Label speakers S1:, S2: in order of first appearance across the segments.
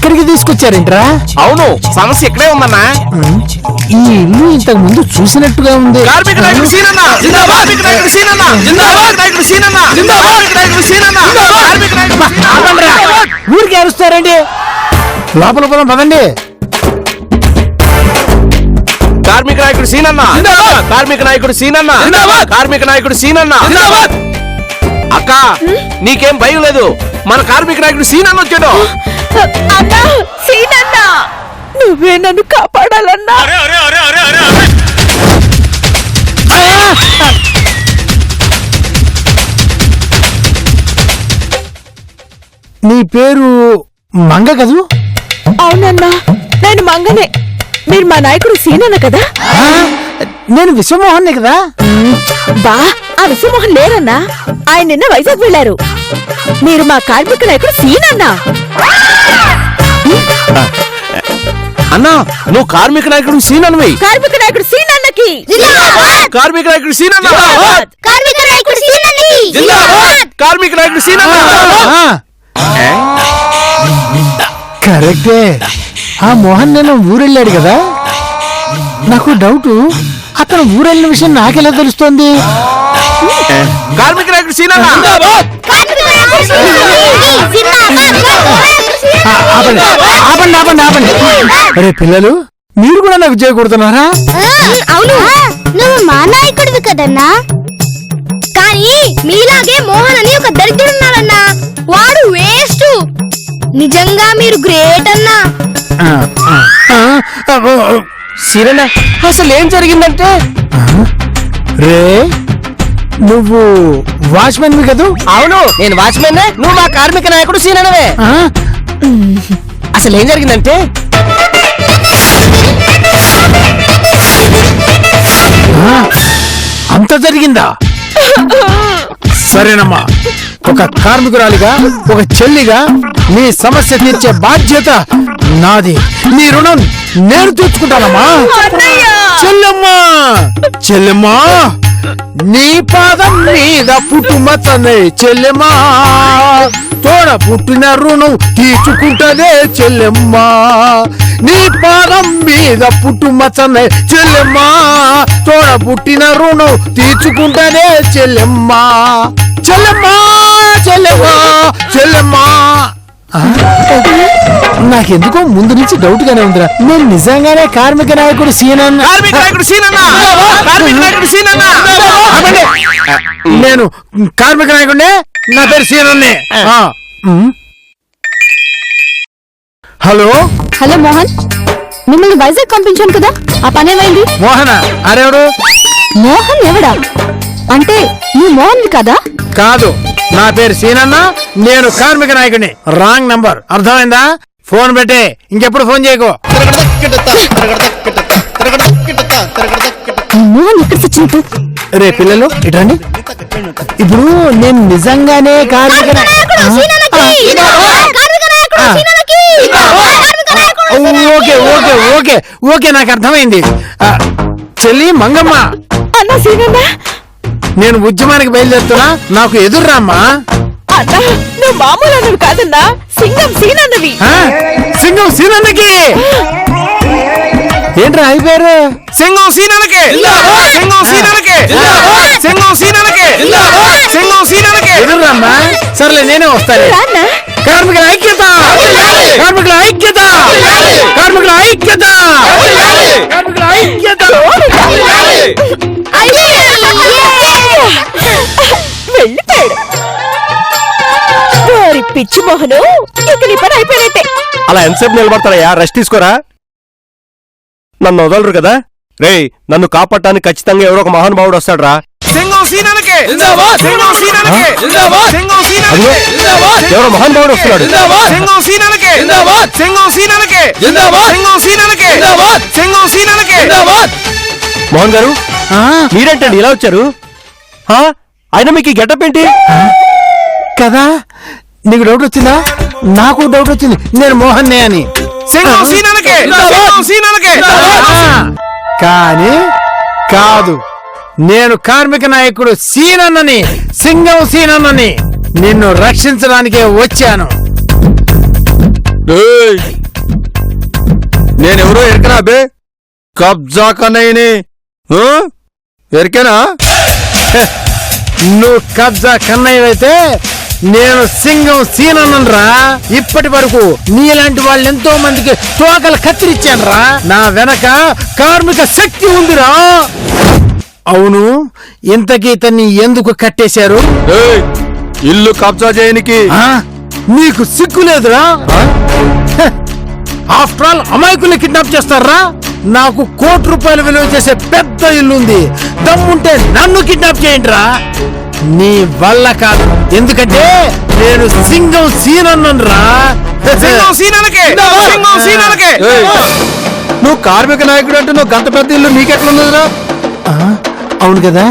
S1: ఇక్కడికి తీసుకొచ్చారేంట్రా?
S2: అవును, సమస్య ఇక్కడే ఉందన్నా.
S1: ఈ ఇల్లు ఇంతకు ముందు చూసినట్టుగా ఉంది.
S2: కార్మిక నాయకుడు సీనన్న జిందాబాద్, కార్మిక నాయకుడు సీనన్న జిందాబాద్, నాయకుడు సీనన్న జిందాబాద్, కార్మిక నాయకుడు సీనన్న కార్మిక నాయకుడు.
S1: ఊరికి అరుస్తారండి. లోపల పొలం పదండి.
S2: కార్మిక నాయకుడు సీనన్న జిందాబాద్, కార్మిక నాయకుడు సీనన్న జిందాబాద్, కార్మిక నాయకుడు సీనన్న జిందాబాద్. అక్క, నీకేం భయం లేదు, మన కార్మిక నాయకుడు సీనన్న వచ్చాడు.
S3: అన్నా, సీనన్నా, నువ్వే నన్ను కాపాడాలన్నా.
S1: నీ పేరు మంగ కదూ?
S3: అవునన్నా, నేను మంగనే. మీరు మా నాయకుడు సీనన్న కదా?
S1: నేను విశ్వమోహన్ కదా.
S3: బా, ఆ విశ్వమోహన్ లేరన్నా, ఆయన నిన్న వైజాగ్ వెళ్లారు. మీరు మా కార్మిక నాయకుడు సీనన్నా.
S2: అన్నా, నువ్వు కార్మిక నాయకుడు సీనన్నవి.
S3: కార్మిక నాయకుడు సీనన్నకి
S2: కార్మిక నాయకుడు సీనన్న,
S3: కార్మిక నాయకుడు సీనన్నకి
S2: కార్మిక నాయకుడు సీనన్న.
S1: కరెక్టే. ఆ మోహన్ నేను ఊరెళ్ళాడు కదా. నాకు డౌట్, అతను ఊరెళ్ళిన విషయం నాకెలా తెలుస్తోంది?
S2: కార్మిక నాయకుడు సీనన్న.
S1: ఆపండి ఆపండి ఆపండి ఆపండి. అరే పిల్లలు, మీరు కూడా నాకు చేయకూడుతున్నారా?
S4: అవును, నువ్వు మా నాయకుడివి కదన్నా. కానీ మీలాగే మోహన్ అని ఒక దరిద్రుడున్నాడన్నా. వాడు వేస్ట్. నిజంగా మీరు గ్రేట్ అన్నా.
S2: సీనన్న, అసలు ఏం జరిగిందంటే,
S1: రే, నువ్వు వాచ్మెన్ కదూ?
S2: అవును, నేను వాచ్మెన్, నువ్వు మా కార్మిక నాయకుడు సీనన్నవే. అసలు ఏం జరిగిందంటే,
S1: అంత జరిగిందా? సరేనమ్మా, ఒక కార్మికురాలిగా, ఒక చెల్లిగా నీ సమస్య తీర్చే బాధ్యత నాది. నీ రుణం నేను తీర్చుకుంటానమ్మా. చెల్లెమ్మా, చెల్లెమ్మా, నీ పాదం మీద పుట్టుమతనే చెల్లెమ్మా. తోడ పుట్టిన రుణం తీర్చుకుంటదే చెల్లెమ్మా. నీ పాదం మీద పుట్టుమతనే చెల్లెమ్మా. తోడ పుట్టిన రుణం తీర్చుకుంటదే చెల్లెమ్మా. చెల్లెమ్మా, చెల్లెమ్మా, చెల్లెమ్మా. నాకెందుకో ముందు నుంచి డౌట్ గానే ఉందిరా. నేను నిజంగానే కార్మిక నాయకుడు సీనన్న.
S2: కార్మిక నాయకుడు సీనన్న, కార్మిక నాయకుడు సీనన్న.
S1: ఆపండి. నేను కార్మిక నాయకుడినే, నా పేరు సీనన్నే. హలో
S4: హలో మోహన్, మిమ్మల్ని వైజాగ్ పంపించాను కదా, ఆ పనేమైంది?
S1: మోహన, అరేవుడు?
S4: మోహన్ ఎవడా? అంటే నువ్వు మోహన్ కదా?
S1: కాదు, నా పేరు సీనన్న, నేను కార్మిక నాయకుడిని. రాంగ్ నంబర్, అర్థమైందా? ఫోన్ పెట్టే, ఇంకెప్పుడు ఫోన్ చేయకు.
S4: మోహన్ ఎక్కడ వచ్చినట్టు?
S1: రే పిల్లలు, ఇటండి. ఇప్పుడు నేను నిజంగానే కార్మిక ఓకే ఓకే ఓకే ఓకే నాకు అర్థమైంది. చెల్లి మంగమ్మ,
S3: అన్నా సీనన్నా,
S1: నేను ఉద్యమానికి బయలుదేరుతున్నా, నాకు ఎదుర్రామ్మా.
S3: అన్నా, నువ్వు మామూలు అన్నవి కాదన్నా, సింగం సీనన్నవి.
S1: సింగం సీనన్నకి. ఏంట్రా అయిపోయారు?
S2: సింగం సీనన్నకి, సింగం సీనన్నకి, సింగం సీనన్నకి, సింగం సీనన్నకి.
S1: ఎదుర్రామ్మా. సర్లే, నేనే వస్తాను. కార్మికుల ఐక్యత, కార్మికుల ఐక్యత, కార్మికుల ఐక్యత, కార్మికుల ఐక్యత.
S3: వెళ్ళిపోయాడు. వారి పిచ్చి మోహను, ఇక నీ పని అయిపోయినట్టే.
S2: అలా ఎంతసేపు నిలబడతారయ్యా? రెస్ట్ తీసుకోరా. నన్ను వదలరు కదా. రేయ్, నన్ను కాపాడటానికి ఖచ్చితంగా ఎవరో ఒక మహానుభావుడు వస్తాడు రా. ఎవరో మహానుభావుడు వస్తున్నాడు. మోహన్ గారు, మీరేంటండి ఇలా వచ్చారు? ఆయన మీకు గెటప్ ఏంటి
S1: కదా? నీకు డౌట్ వచ్చిందా? నాకు డౌట్ వచ్చింది, నేను మోహన్నే అని. కానీ కాదు, నేను కార్మిక నాయకుడు సీనన్నని, సింగం సీనన్నని. నిన్ను రక్షించడానికే వచ్చాను.
S5: ఏయ్! నేనెవరో ఎరికనా బే కబ్జా కన్నయ్యని ఎరికేనా
S1: నువ్వు కబ్జా కన్నయ్య అయితే నేను సింగం సీనన్నరా. ఇప్పటి వరకు నీలాంటి వాళ్ళు ఎంతో మందికి తోకలు కత్తిరించానురా. నా వెనక కార్మిక శక్తి ఉందిరా. అవును, ఇంతకీ ఇతన్ని ఎందుకు కట్టేశారు?
S5: ఏయ్! ఇల్లు కబ్జా చేయనికి
S1: ఆ? నీకు సిగ్గు లేదురా? ఆఫ్టర్ ఆల్ అమాయకుల్ని కిడ్నాప్ చేస్తారా? నాకు ₹1,00,00,000 విలువ చేసే పెద్ద ఇల్లుంది. దమ్ముంటే నన్ను కిడ్నాప్ చేయండి రా. నీ వల్ల కాదు, ఎందుకంటే నేను సింగం సీనన్నరా.
S2: సింగం సీనన్నకే! సింగం సీనన్నకే!
S5: ఏయ్! నువ్వు కార్మిక నాయకుడు అంటే నువ్వు గంత పెద్ద ఇల్లు నీకెట్లున్నదిరా?
S1: అవును కదా,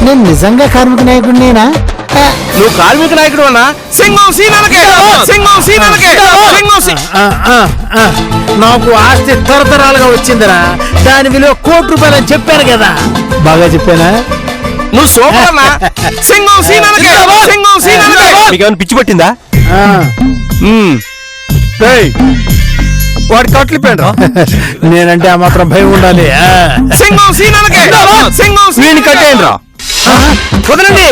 S1: నేను నిజంగా కార్మిక నాయకుడినేనా?
S2: నువ్వు కార్మిక నాయకుడు అన్నా సింగం సీనన్నకే! సింగం సీనన్నకే! సింగం
S1: నాకు ఆస్తి తరతరాలుగా వచ్చిందిరా. దాని విలువ ₹1,00,00,000 అని చెప్పాను కదా. బాగా చెప్పానా?
S2: నువ్వు సూపర్ అన్నా. సింగం సీనన్నకే! సింగం సీనన్నకే!
S5: నీకేమైనా పిచ్చి పట్టిందా? ఏయ్! వాడి కట్లు పోయినరా?
S1: నేనంటే ఆ మాత్రం భయం ఉండాలి.
S2: సింగం సీనన్నకే! సింగం
S5: వీని కట్టేయండిరా.
S1: వదలండి,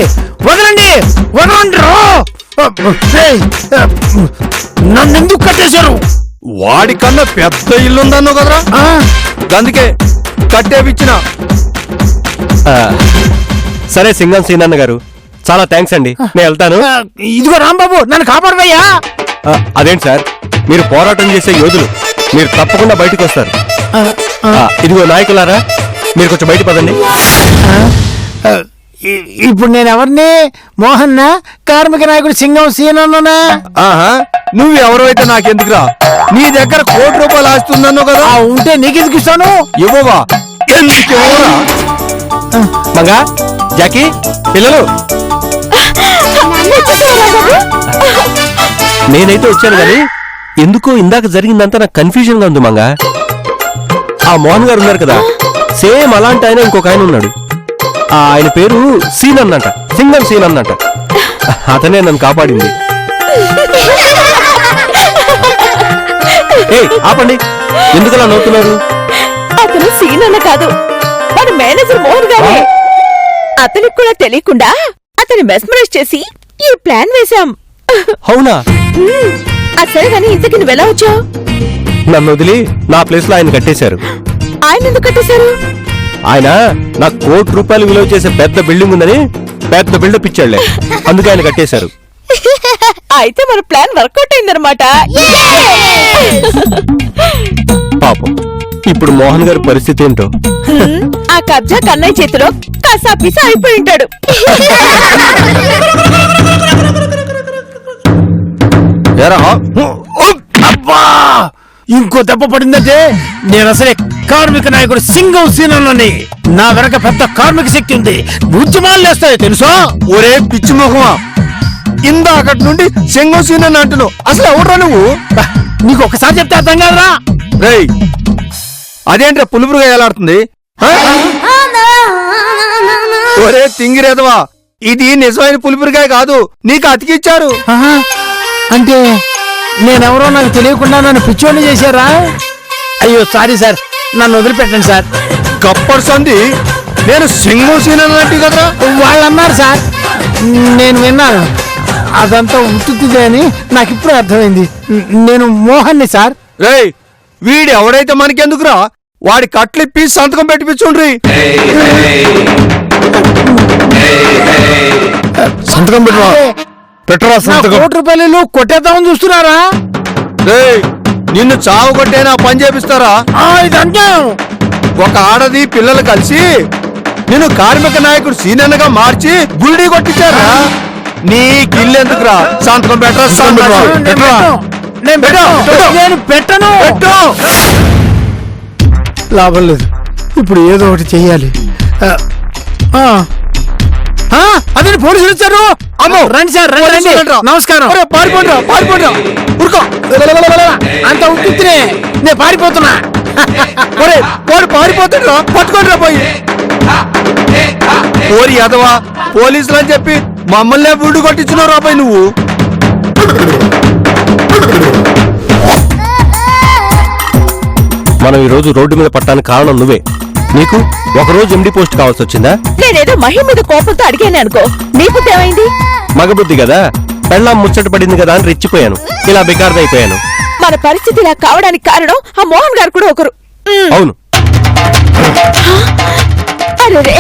S1: వదలండి, వదలండి రా. నన్ను ఎందుకు కట్టేశారు?
S5: వాడి కన్నా పెద్ద ఇల్లు ఉందన్నావు కదరా, అందుకే కట్టేపిచ్చిన.
S6: సరే సింగం సీనన్న గారు, చాలా థ్యాంక్స్ అండి, నేను వెళ్తాను.
S1: ఇదిగో రాంబాబు, నన్ను కాపాడవయ్యా.
S6: అదేంటి సార్, మీరు పోరాటం చేసే యోధులు, మీరు తప్పకుండా బయటకు వస్తారు. ఇదిగో నాయకులారా, మీరు కొంచెం బయట పదండి.
S1: ఇప్పుడు నేను ఎవరిని? మోహన్ కార్మిక నాయకుడు సింగం సీనన్నా?
S5: ఆహా, నువ్వు ఎవరైతే నాకెందుకురా? నీ దగ్గర ₹1,00,00,000 ఆస్తుందన్నావు కదా.
S1: ఉంటే నీకెందుకు ఇస్తాను?
S5: ఇవ్వవా? ఎందుకు ఇవ్వరా?
S6: మంగా, జాకీ, పిల్లలు, నేనైతే వచ్చాను కానీ ఎందుకో ఇందాక జరిగిందంతా నాకు కన్ఫ్యూజన్ గా ఉంది. మంగా, ఆ మోహన్ గారు ఉన్నారు కదా, సేమ్ అలాంటి ఆయన ఇంకొక ఆయన ఉన్నాడు. ఆయన పేరు సీన్ అన్నట, సింగం సీన్ అన్నట. అతనే నన్ను కాపాడింది. ఆపండి, ఎందుకలా నవ్వుతున్నారు?
S3: అతను సీనన్న కాదు, మన మేనేజర్ మోహన్ గారే. అతనికి కూడా తెలియకుండా అతని మెస్మరైజ్ చేసి ఈ ప్లాన్ వేశాం.
S6: అవునా?
S3: సరే గానీ ఇంతకి నువ్వెలా వచ్చావు?
S6: నన్ను వదిలి నా ప్లేస్ లో ఆయన కట్టేశారు.
S3: ఆయన ఎందుకు కట్టేశారు?
S6: ఆయన నాకు ₹1,00,00,000 విలువ చేసే పెద్ద బిల్డింగ్ ఉందని పెద్ద బిల్డప్ ఇచ్చాడులే, అందుకే ఆయన కట్టేశారు.
S3: అయితే మన ప్లాన్ వర్కౌట్ అయిందనమాట.
S6: పాపం, ఇప్పుడు మోహన్ గారి పరిస్థితి ఏంటో.
S3: ఆ కబ్జా కన్నయ్య చేతిలో కసాపిసా అయిపోయి ఉంటాడు.
S1: అబ్బా, ఇంకో దెబ్బ పడిందంటే నేను అసలే కార్మిక నాయకుడు సింగం సీనన్నని. నా వెనక పెద్ద కార్మిక శక్తి ఉంది. ఉద్యమాలు లేస్తాయి తెలుసా?
S5: ఒరే పిచ్చి మొహమా, ఇందాకటి నుండి సింగం అని అంటున్నావు. అసలు ఎవడ్రా నువ్వు?
S1: నీకు ఒకసారి చెప్తే అర్థం కాదురా.
S5: రేయ్, అదేంట్రా పులుపురుగా ఎలాడుతుంది? ఒరే తింగిరేదవా, ఇది నిజమైన పులిపురికాయ కాదు, నీకు అతికిచ్చారు.
S1: అంటే నేనెవరో నాకు తెలియకుండా నన్ను పిచ్చోడిని చేశారా? అయ్యో సారీ సార్, నన్ను వదిలిపెట్టండి సార్.
S5: గప్పర్ సంది, నేను సింగం సీనన్నట్టు కదరా?
S1: వాళ్ళు అన్నారు సార్, నేను విన్నాను. అదంతా ఉత్తుదే అని నాకు ఇప్పుడు అర్థమైంది. నేను మోహన్ని సార్.
S5: రేయ్, వీడు ఎవడైతే మనకెందుకురా? వాడి కట్లిప్పి సంతకం పెట్టిపించుండ్రి. సంతకం పెట్టరా, పెట్టరా సంతకం.
S1: ₹1,00,00,000 కొట్టేద్దామని చూస్తున్నారా?
S5: రేయ్, నిన్ను చావు కొట్టేనా పని చేపిస్తారా?
S1: ఇదంటే
S5: ఒక ఆడది పిల్లలు కలిసి నిన్ను కార్మిక నాయకుడు సీనన్నగా మార్చి గుల్డీ కొట్టించారా? నీకిల్లెందుకురా? సంతకం పెట్టరా, సంతకం పెట్టరా.
S1: నేను పెట్టను. లాభం లేదు, ఇప్పుడు ఏదో ఒకటి చెయ్యాలి. అదే పోలీసులు వచ్చారు.
S5: అమ్మో,
S1: రండి సార్, రండి. నమస్కారం.
S5: పారిపోండ్రా, పారిపోండ్రా, ఉరుకో.
S1: అంత ఉత్తినే నేను పారిపోతున్నా.
S5: వాడు పారిపోతుండ్రా, పట్టుకోండిరా పోయి. ఓరి యాదవా, పోలీసులు అని చెప్పి మమ్మల్నే బుడ్డు కొట్టించున్నావు రాబాయ్ నువ్వు.
S6: మనం ఈ రోజు రోడ్డు మీద పట్టడానికి కారణం నువ్వే. నీకు ఒకరోజు ఎండి పోస్ట్ కావాల్సి వచ్చిందా?
S3: నేనేదో మహిమ మీద కోపంతో అడిగాను అనుకో, నీ బుద్ధి ఏమైంది?
S6: మగబుద్ధి కదా, పెళ్ళాం ముచ్చట పడింది కదా అని రెచ్చిపోయాను, ఇలా బికార్దైపోయాను.
S3: మన పరిస్థితి ఇలా కావడానికి కారణం ఆ మోహన్ గారు కూడా ఒకరు.
S6: అవును.
S3: అరే,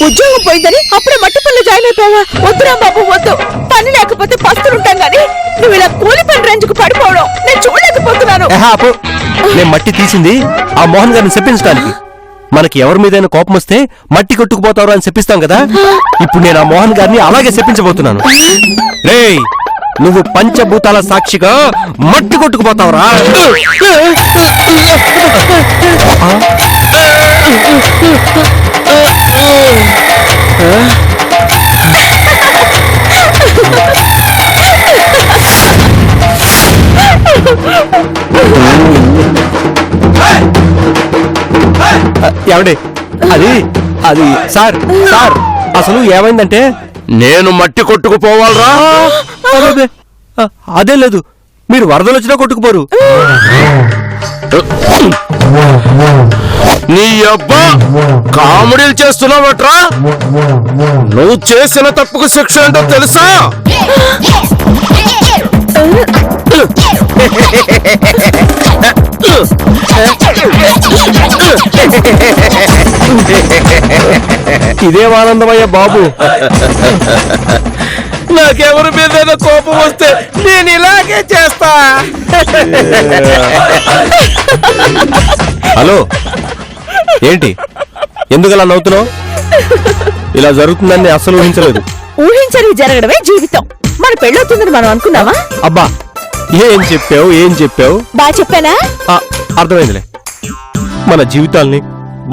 S3: ఉద్యోగం పోయిందని అప్పుడే మట్టి పనులు జాయిన్ అయిపోయావా? వద్దురా బాబు, వద్దు. పని లేకపోతే పస్తులుంటాం గాని నువ్వు ఇలా కూలి పని రేంజ్కు పడిపోవడం నేను చూడలేకపోతున్నాను.
S6: నేను మట్టి తీసింది ఆ మోహన్ గారిని చెప్పించడానికి. మనకి ఎవరి మీదైనా కోపం వస్తే మట్టి కొట్టుకుపోతారు అని చెప్పిస్తాం కదా, ఇప్పుడు నేను ఆ మోహన్ గారిని అలాగే చెప్పించబోతున్నాను. రేయ్, నువ్వు పంచభూతాల సాక్షిగా మట్టి కొట్టుకుపోతావురా. ఏమండి, అది అది సార్ సార్ అసలు ఏమైందంటే
S2: నేను మట్టి కొట్టుకుపోవాలరా?
S6: అదే లేదు, మీరు వరదలు వచ్చినా కొట్టుకుపోరు.
S2: నీ అబ్బా కామెడీలు చేస్తున్నావట్రా? నువ్వు చేసిన తప్పుకు శిక్ష ఏంటో తెలుసా?
S6: ఇదేం ఆనందమయ్యా బాబు.
S2: నాకెవరి మీద కోపం వస్తే నేను ఇలాగే చేస్తా.
S6: హలో, ఏంటి ఎందుకలా నవ్వుతున్నావు? ఇలా జరుగుతుందని అస్సలు ఊహించలేదు.
S3: ఊహించని జరగడమే జీవితం. మన పెళ్ళవుతుందని మనం అనుకున్నావా?
S6: అబ్బా, ఏం చెప్పావు ఏం చెప్పావు?
S3: బాగా చెప్పానా?
S6: అర్థమైందిలే. మన జీవితాల్ని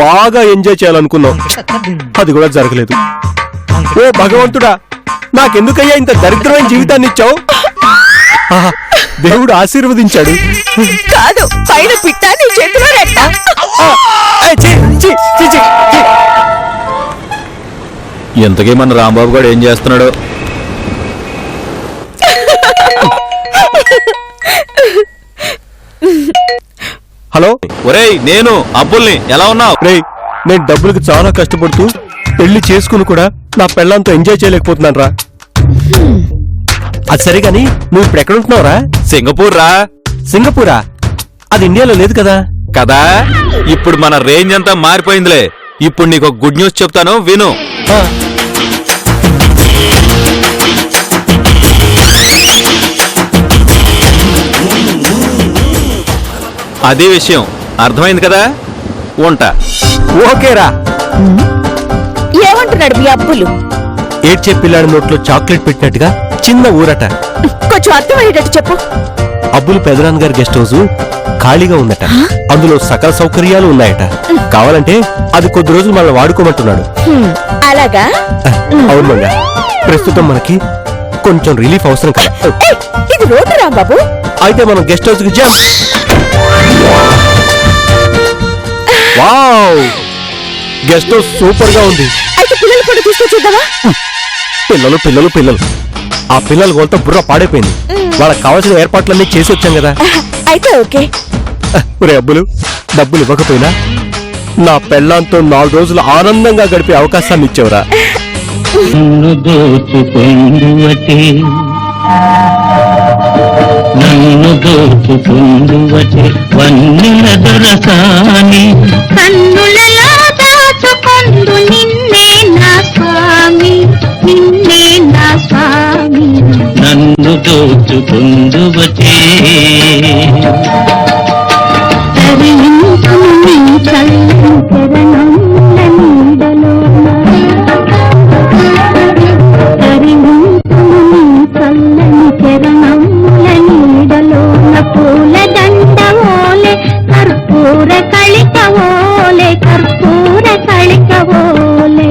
S6: బాగా ఎంజాయ్ చేయాలనుకున్నాం, అది కూడా జరగలేదు. ఓ భగవంతుడా, నాకెందుకయ్యా ఇంత దరిద్రమైన జీవితాన్ని ఇచ్చావు? దేవుడు ఆశీర్వదించాడు.
S3: కాదు, పైన పిట్ట నీ చేతిలో రెట్ట.
S5: ఎంతకీ మన రాంబాబు గారు ఏం చేస్తున్నాడు?
S6: హలో,
S5: ఒరేయ్, నేను అబ్బుల్ని. ఎలా ఉన్నావు?
S6: రేయ్, నేను డబ్బులకు చాలా కష్టపడుతూ పెళ్లి చేసుకుని కూడా నా పెళ్ళంతో ఎంజాయ్ చేయలేకపోతున్నాను రా. అది సరే గాని నువ్వు ఇప్పుడు ఎక్కడ ఉంటున్నావురా?
S5: సింగపూర్ రా.
S6: సింగపూరా? అది ఇండియాలో లేదు కదా.
S5: కదా, ఇప్పుడు మన రేంజ్ అంతా మారిపోయిందిలే. ఇప్పుడు నీకు గుడ్ న్యూస్ చెప్తాను, విను. అదే విషయం అర్థమైంది కదా. ఉంటా.
S6: ఓకేరా.
S3: ఏమంటున్నాడు మీ అబ్బులు?
S6: ఏడ్చే పిల్లాడి నోట్లో చాక్లెట్ పెట్టినట్టుగా చిన్న ఊరట.
S3: కొంచెం అర్థమయ్యేటట్టు చెప్పు.
S6: అబ్బులు పెదనాన్న గారి గెస్ట్ హౌస్ ఖాళీగా ఉందట, అందులో సకల సౌకర్యాలు ఉన్నాయట. కావాలంటే అది కొద్ది రోజులు మనల్ని వాడుకోమంటున్నాడు.
S3: అలాగా?
S6: అవును మంగా, ప్రస్తుతం మనకి కొంచెం రిలీఫ్ అవసరం కదా.
S3: ఇది రోడ్డు రాంబాబు.
S6: అయితే మనం గెస్ట్ హౌస్ కి jump. Wow, guest house super గా ఉంది.
S3: అయితే పిల్లలు కూడా తీసుకొచ్చేద్దామా?
S6: పిల్లలు పిల్లలు పిల్లలు, ఆ పిల్లల గోల్తో బుర్ర పాడైపోయింది. వాళ్ళకి కావాల్సిన ఏర్పాట్లన్నీ చేసి వచ్చాం కదా.
S3: అయితే ఓకే.
S6: ఒరే అబ్బులు, డబ్బులు ఇవ్వకపోయినా నా పెళ్ళాంతో 4 రోజులు ఆనందంగా గడిపే అవకాశాన్ని ఇచ్చావురా.
S7: నన్ను దోచుకుందువటే వన్నెల దొరసాని
S4: కన్నులలో దాచుకొందు నిన్నే నా స్వామి, నిన్నే నా స్వామి.
S7: నన్ను దోచుకుందువటే
S4: తరించు నీ చల్లని చరణముల నీడలోన, తరించు నీ చల్లని చరణముల నీడలోన. పూలదండ ఓలే కర్పూర కళిక ఓలే, కర్పూర కళిక ఓలే.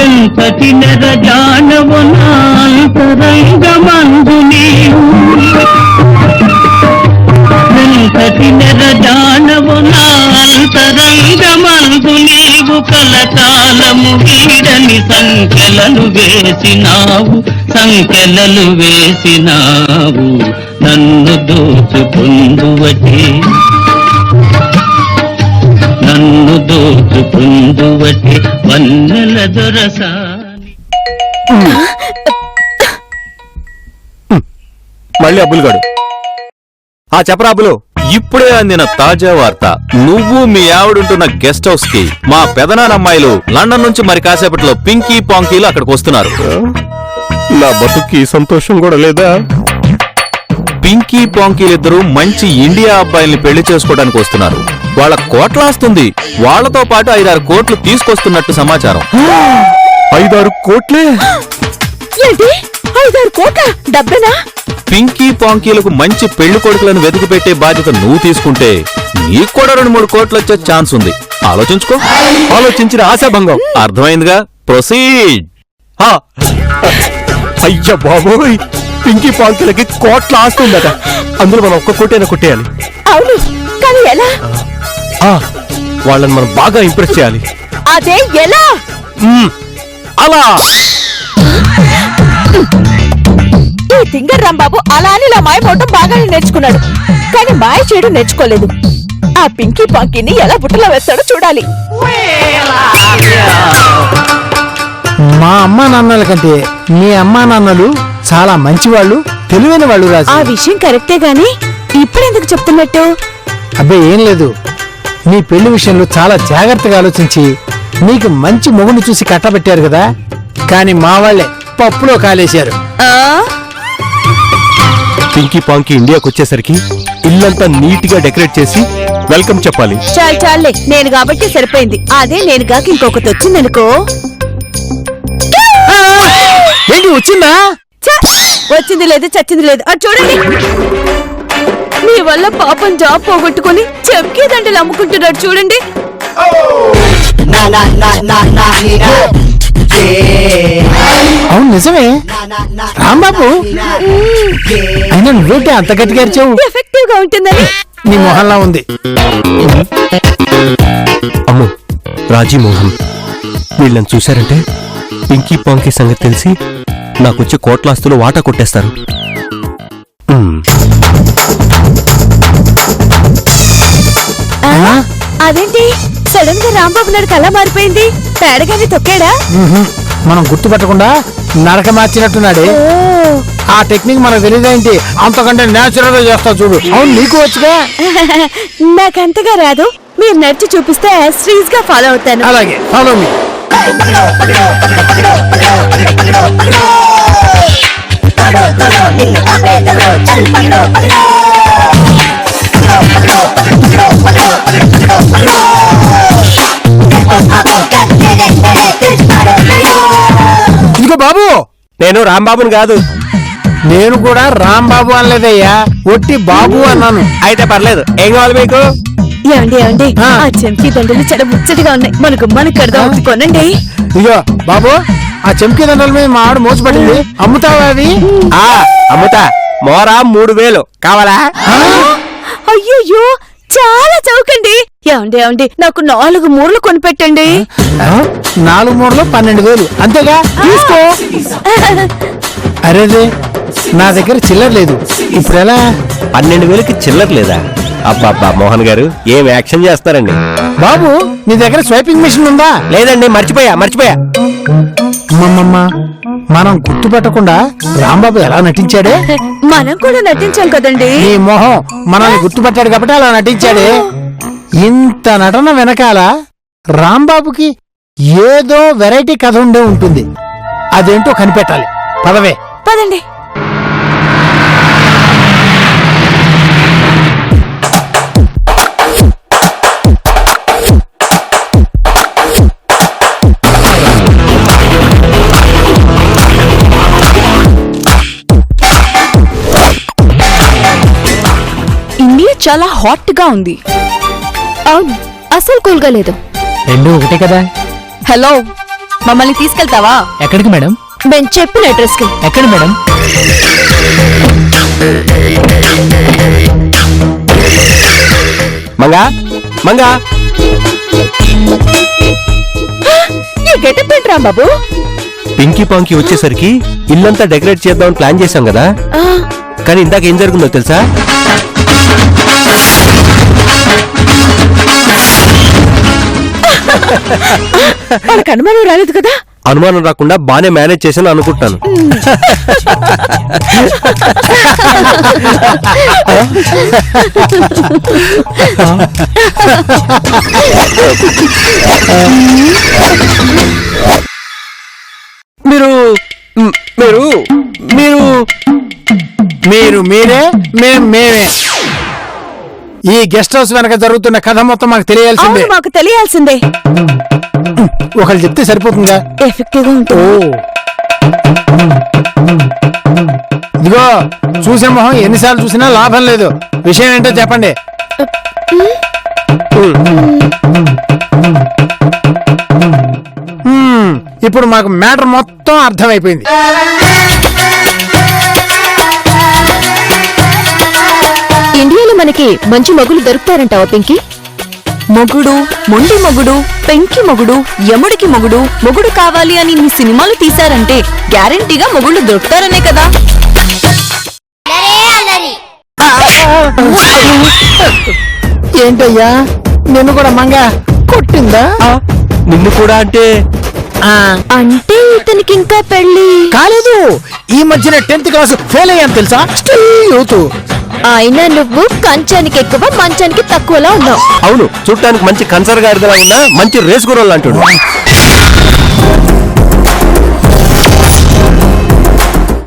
S7: ఎంతటి నెరజానవు నాంతరంగమందు నీవు, ఎంతటి నెరజానవు నాంతరంగమందు నీవు కలకాలము వీడని సంఖ్యలను వేసినావు నన్ను దోచుకుందువటే వన్నెల దొరసాని.
S6: మళ్ళీ అబ్బులుగాడు. చెప్పరా అబ్బులు.
S8: ఇప్పుడే అందిన తాజా వార్త. నువ్వు మీ ఆవిడుంటున్న గెస్ట్ హౌస్ కి మా పెదనానమ్మాయిలు లండన్ నుంచి మరి కాసేపట్లో పింకీ పాంకీలు అక్కడికి వస్తున్నారు.
S6: నా బతుక్కి సంతోషం కూడా లేదా?
S8: పింకీ పాంకీలిద్దరూ మంచి ఇండియా అబ్బాయిల్ని పెళ్లి చేసుకోవడానికి వస్తున్నారు. వాళ్ళ కోట్లాస్తుంది. వాళ్లతో పాటు 5-6 కోట్లు తీసుకొస్తున్నట్టు సమాచారం.
S6: 5-6 కోట్లే?
S3: ఏంటి 5-6 కోట్ల డబ్బేనా?
S8: పింకీ పాంకీలకు మంచి పెళ్లి కొడుకులను వెతికి పెట్టే బాధ్యత నువ్వు తీసుకుంటే నీకు కూడా 2-3 కోట్లు వచ్చే ఛాన్స్ ఉంది. ఆలోచించుకో.
S6: ఆలోచించిన ఆశాభంగం.
S8: అర్థమైందిగా? ప్రొసీడ్.
S6: అయ్య బాబోయ్, పింకీ పాంకీలకి కోట్ల ఆస్తుందట. అందులో మనం 1 కోటైనా కొట్టేయాలి.
S3: అవును, కానీ ఎలా?
S6: వాళ్ళని మనం బాగా ఇంప్రెస్ చేయాలి.
S3: అదే ఎలా?
S6: అలా
S3: ఈ తింగర్ రాంబాబు అలా అని ఇలా మాయమవటం బాగానే నేర్చుకున్నాడు, కానీ మాయ చేయడం నేర్చుకోలేదు. ఆ పింకీ పాంకీని ఎలా బుట్టలో వేస్తాడో చూడాలి.
S1: మా అమ్మా నాన్నల కంటే మీ అమ్మా నాన్నలు చాలా మంచివాళ్ళు, తెలివైన వాళ్ళు రాజు.
S3: ఆ విషయం కరెక్టే గాని ఇప్పుడెందుకు చెప్తున్నట్టు?
S1: అబ్బే ఏం లేదు, నీ పెళ్లి విషయంలో చాలా జాగ్రత్తగా ఆలోచించి నీకు మంచి మొగుడు చూసి కట్టబెట్టారు కదా, కానీ మా వాళ్లే పప్పులో కాలేశారు.
S6: పింకీ పాంకీ ఇండియాకి వచ్చేసరికి ఇల్లంతా నీట్ గా డెకరేట్ చేసి వెల్కమ్ చెప్పాలి.
S3: చాలే, నేను కాబట్టి సరిపోయింది. అదే నేను కాక ఇంకొకటి వచ్చిందనుకో.
S1: ఏంటి వచ్చిందా?
S3: వచ్చింది లేదు, చచ్చింది లేదు. అది చూడండి, మీ వల్ల పాపం జాబ్ పోగొట్టుకుని చెంకీ దండలు అమ్ముకుంటున్నాడు చూడండి.
S1: అవును నిజమే రాంబాబు, అయినా నువ్వేంటి అంత గట్టిగా అరిచావు?
S3: ఎఫెక్టివ్ గా ఉంటుందని.
S1: నీ మొహల్లా ఉంది.
S6: అమ్మో, రాజీ మోహన్ వీళ్ళని చూశారంటే పింకీ పాంకీ సంగతి తెలిసి నాకొచ్చే కోట్లాస్తులు వాటా కొట్టేస్తారు.
S3: అదేంటి సడన్ గా రాంబాబు నడక అలా మారిపోయింది? తేడగానే తొక్కాడా?
S1: మనం గుర్తుపట్టకుండా నడక మార్చినట్టున్నాడే. ఆ టెక్నిక్ మనకు తెలియదేంటి, అంతకంటే నేచురల్ గా చేస్తా చూడు. అవును నీకు వచ్చుగా?
S3: నాకంతగా రాదు, మీరు నడిచి చూపిస్తే శ్రీజ్ గా ఫాలో అవుతాను.
S1: అలాగే ఫాలో మీ. ఇదిగో బాబు,
S6: నేను రాంబాబుని కాదు.
S1: నేను కూడా రాంబాబు అనలేదయ్యా, ఒట్టి బాబు అన్నాను.
S6: అయితే పర్లేదు. ఏం కావాలి మీకు?
S3: ఏమండి ఏమండి,
S1: ఆ
S3: చెంకీ దండలు చాలా ముచ్చటగా ఉన్నాయి, మనకు కడదాం, కొనండి.
S1: ఇదిగో బాబు, ఆ చెంకీ దండల మీద మా ఆవిడ మోసపడింది, అమ్ముతావా అవి?
S6: అమ్ముతా. మోరా 3000 కావాలా?
S3: అయ్యయ్యో, చాలా చౌకండి. ఏమండి నాకు 4 మూరలు కొనిపెట్టండి.
S1: 4 మూరలు 12,000 అంతేగా, తీసుకో. అరేదే, నా దగ్గర చిల్లర లేదు, ఇప్పుడు ఎలా?
S6: 12,000కి చిల్లర లేదా? అబ్బా మోహన్ గారు ఏం యాక్షన్ చేస్తారండి.
S1: బాబు, నీ దగ్గర స్వైపింగ్ మిషన్ ఉందా?
S6: లేదండి, మర్చిపోయా.
S1: అమ్మమ్మమ్మ, మనం గుర్తుపట్టకుండా రాంబాబు ఎలా నటించాడే?
S3: మనం కూడా నటించాం కదండి.
S1: నీ మొహం మనల్ని గుర్తుపట్టాడు కాబట్టి అలా నటించాడే. ఇంత నటన వెనకాల రాంబాబుకి ఏదో వెరైటీ కథ ఉండే ఉంటుంది, అదేంటో కనిపెట్టాలి. పదవే.
S3: పదండి. ఇండియా చాలా హాట్ గా ఉంది.
S4: అవును, అసలు కూల్గా లేదు.
S1: 2 ఒకటే కదా.
S3: హలో, మమ్మల్ని తీసుకెళ్తావా?
S1: ఎక్కడికి మేడం?
S3: నేను చెప్పిన అడ్రస్ కి.
S1: ఎక్కడ మేడం?
S6: మంగా
S3: గెటప్ ఏంటి రాంబాబు?
S6: పింకీ పాంకీ వచ్చేసరికి ఇల్లంతా డెకరేట్ చేద్దామని ప్లాన్ చేశాం కదా,
S3: ఆ,
S6: కానీ ఇందాక ఏం జరుగుతుందో తెలుసా?
S3: వాళ్ళకి అనుమానం రాలేదు కదా?
S6: అనుమానం రాకుండా బానే మేనేజ్ చేశాను అనుకుంటున్నాను. మీరు మీరు మీరు
S1: మీరు మీరే, మేమే. ఈ గెస్ట్ హౌస్ వెనక జరుగుతున్న కథ మొత్తం మాకు తెలియాల్సిందే.
S3: అవును, మాకు తెలియాల్సిందే.
S1: ఒకళ్ళు చెప్తే సరిపోతుందా?
S3: ఎఫెక్టివ్ గా ఉంటుంది.
S1: ఇదిగో చూసే మొహం ఎన్నిసార్లు చూసినా లాభం లేదు. విషయం ఏంటో చెప్పండి. ఇప్పుడు మాకు మ్యాటర్ మొత్తం అర్థమైపోయింది.
S3: ఇండియాలో మనకి మంచి మొగులు దొరుకుతారంటావా పింకీ? మొగుడు, మొండి మొగుడు, పెంకి మొగుడు, యముడికి మొగుడు, మొగుడు కావాలి అని నీ సినిమాలు తీశారంటే గ్యారంటీగా మొగుళ్ళు దొరుకుతారనే కదా.
S1: ఏంటయ్యా నిన్ను కూడా మంగ కొట్టిందా?
S6: నిన్ను కూడా అంటే
S3: అంటే ఇతనికి ఇంకా పెళ్లి
S1: కాలేదు. ఈ మధ్యన 10th క్లాస్ ఫెయిల్ అయ్యాను తెలుసా? Still youth.
S3: అయినా నువ్వు కంచానికి ఎక్కువ మంచానికి తక్కువలా ఉన్నావు.
S6: అవును, చూడటానికి మంచి కన్సర్ గారిదలా ఉన్నా మంచి రేస్ గుర్రం లాంటి